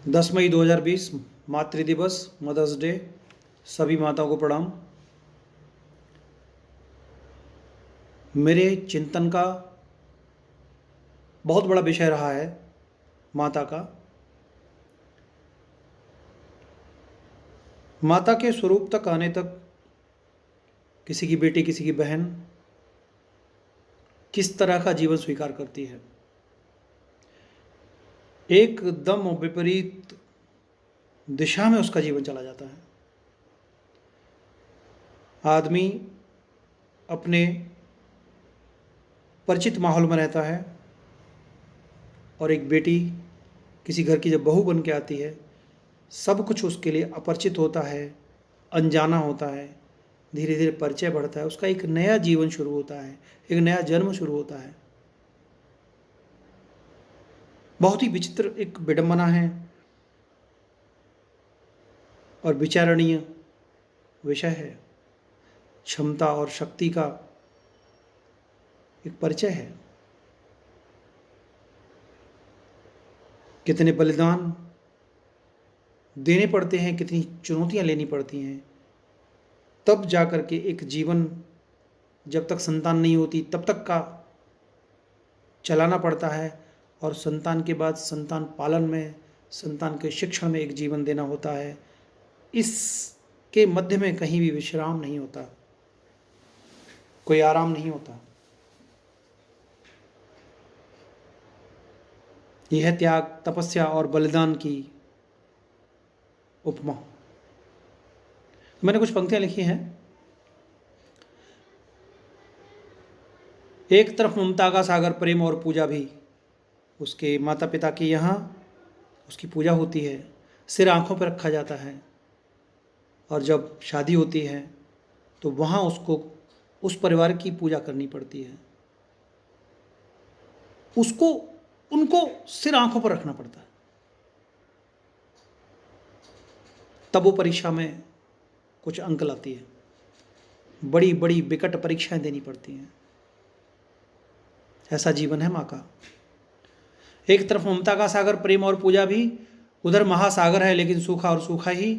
10 मई 2020 मातृ दिवस, mother's day. सभी माताओं को प्रणाम। मेरे चिंतन का बहुत बड़ा विषय रहा है माता का। माता के स्वरूप तक आने तक किसी की बेटी, किसी की बहन किस तरह का जीवन स्वीकार करती है, एकदम विपरीत दिशा में उसका जीवन चला जाता है। आदमी अपने परिचित माहौल में रहता है और एक बेटी किसी घर की जब बहू बन के आती है, सब कुछ उसके लिए अपरिचित होता है, अनजाना होता है। धीरे धीरे परिचय बढ़ता है, उसका एक नया जीवन शुरू होता है, एक नया जन्म शुरू होता है। बहुत ही विचित्र एक विडंबना है और विचारणीय विषय है। क्षमता और शक्ति का एक परिचय है। कितने बलिदान देने पड़ते हैं, कितनी चुनौतियां लेनी पड़ती हैं, तब जा कर के एक जीवन, जब तक संतान नहीं होती तब तक का चलाना पड़ता है, और संतान के बाद संतान पालन में, संतान के शिक्षण में एक जीवन देना होता है। इसके मध्य में कहीं भी विश्राम नहीं होता, कोई आराम नहीं होता। यह है त्याग, तपस्या और बलिदान की उपमा। मैंने कुछ पंक्तियां लिखी हैं। एक तरफ ममता का सागर प्रेम और पूजा भी, उसके माता पिता के यहाँ उसकी पूजा होती है, सिर आंखों पर रखा जाता है, और जब शादी होती है तो वहाँ उसको उस परिवार की पूजा करनी पड़ती है, उसको उनको सिर आंखों पर रखना पड़ता है। तब वो परीक्षा में कुछ अंक लाती है, बड़ी बड़ी विकट परीक्षाएं देनी पड़ती हैं। ऐसा जीवन है माँ का। एक तरफ ममता का सागर प्रेम और पूजा भी, उधर महासागर है लेकिन सूखा और सूखा ही।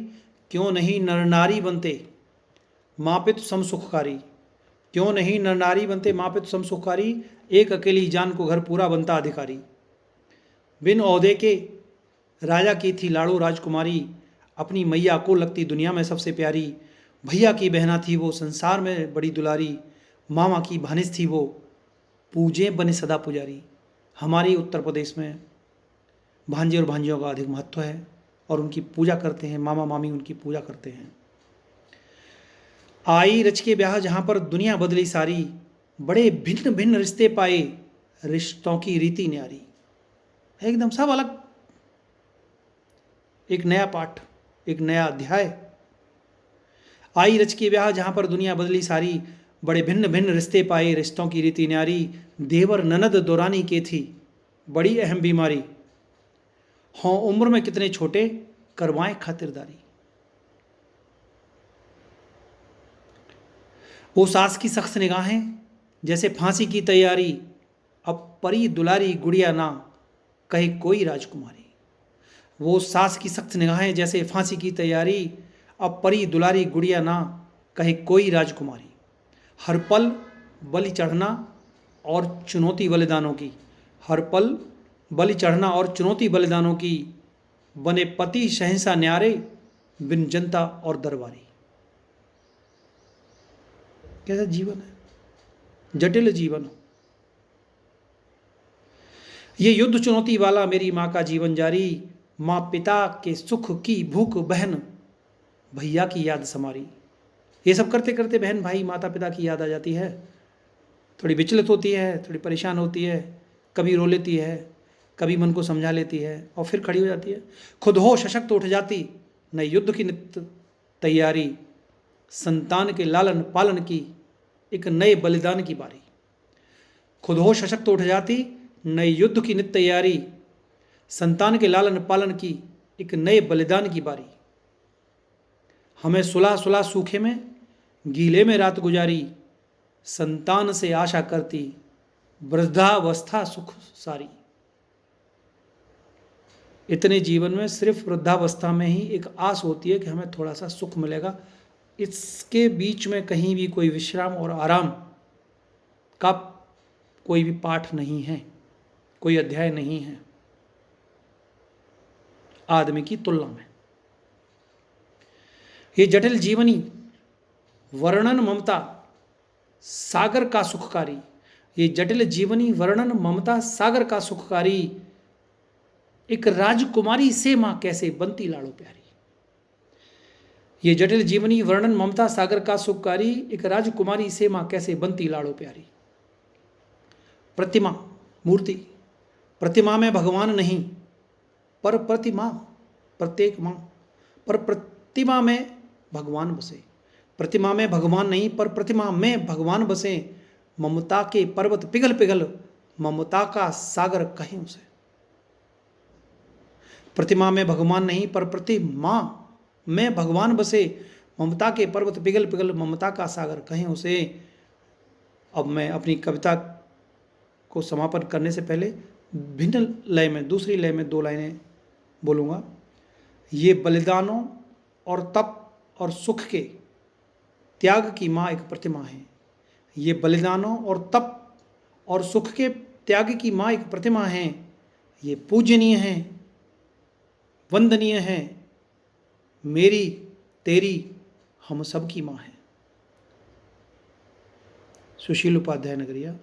क्यों नहीं नर नारी बनते माँ पितु सम सुखकारी, क्यों नहीं नर नारी बनते माँ पितु सम सुखकारी। एक अकेली जान को घर पूरा बनता अधिकारी। बिन ओहदे के राजा की थी लाड़ो राजकुमारी, अपनी मैया को लगती दुनिया में सबसे प्यारी। भैया की बहना थी वो संसार में बड़ी दुलारी, मामा की भानिज थी वो पूजे बने सदा पुजारी। हमारे उत्तर प्रदेश में भांजे और भांजियों का अधिक महत्व है और उनकी पूजा करते हैं, मामा मामी उनकी पूजा करते हैं। आई रच के ब्याह जहाँ पर दुनिया बदली सारी, बड़े भिन्न भिन्न रिश्ते पाए रिश्तों की रीति न्यारी। एकदम सब अलग, एक नया पाठ, एक नया अध्याय। आई रच के ब्याह जहाँ पर दुनिया बदली सारी, बड़े भिन्न भिन्न रिश्ते पाए रिश्तों की रीति न्यारी। देवर ननद दौरानी के थी बड़ी अहम बीमारी, हों उम्र में कितने छोटे करवाएं खातिरदारी। वो सास की सख्त निगाहें जैसे फांसी की तैयारी, अब परी दुलारी गुड़िया ना कहे कोई राजकुमारी। वो सास की सख्त निगाहें जैसे फांसी की तैयारी, अब परी दुलारी गुड़िया ना कहे कोई राजकुमारी। हर पल बलि चढ़ना और चुनौती बलिदानों की, हर पल बलि चढ़ना और चुनौती बलिदानों की। बने पति शहंशाह न्यारे बिन जनता और दरबारी। कैसा जीवन है, जटिल जीवन। ये युद्ध चुनौती वाला मेरी माँ का जीवन जारी, माँ पिता के सुख की भूख बहन भैया की याद समारी। ये सब करते करते बहन भाई माता पिता की याद आ जाती है, थोड़ी विचलित होती है, थोड़ी परेशान होती है, कभी रो लेती है, कभी मन को समझा लेती है और फिर खड़ी हो जाती है। खुद हो सशक्त उठ जाती, नए युद्ध की नित्य तैयारी। संतान के लालन पालन की एक नए बलिदान की बारी। खुद हो सशक्त उठ जाती, नए युद्ध की नित्य तैयारी। संतान के लालन पालन की एक नए बलिदान की बारी। हमें सुलह सुलह सूखे में गीले में रात गुजारी, संतान से आशा करती वृद्धावस्था सुख सारी। इतने जीवन में सिर्फ वृद्धावस्था में ही एक आस होती है कि हमें थोड़ा सा सुख मिलेगा। इसके बीच में कहीं भी कोई विश्राम और आराम का कोई भी पाठ नहीं है, कोई अध्याय नहीं है आदमी की तुलना में। ये जटिल जीवनी वर्णन ममता सागर का सुखकारी, ये जटिल जीवनी वर्णन ममता सागर का सुखकारी, एक राजकुमारी से मां कैसे बनती लाड़ो प्यारी। ये जटिल जीवनी वर्णन ममता सागर का सुखकारी, एक राजकुमारी से मां कैसे बनती लाड़ो प्यारी। प्रतिमा मूर्ति, प्रतिमा में भगवान नहीं पर प्रतिमा, प्रत्येक मां पर प्रतिमा में भगवान बसे। प्रतिमा में भगवान नहीं पर प्रतिमा में भगवान बसे। ममता के पर्वत पिघल पिघल ममता का सागर कहें उसे। प्रतिमा में भगवान नहीं पर प्रतिमा में भगवान बसे। ममता के पर्वत पिघल पिघल ममता का सागर कहें उसे। अब मैं अपनी कविता को समापन करने से पहले भिन्न लय में, दूसरी लय में 2 लाइनें बोलूँगा। ये बलिदानों और तप और सुख के त्याग की माँ एक प्रतिमा है। ये बलिदानों और तप और सुख के त्याग की माँ एक प्रतिमा है। ये पूजनीय है, वंदनीय है, मेरी तेरी हम सब की माँ है। सुशील उपाध्याय नगरिया।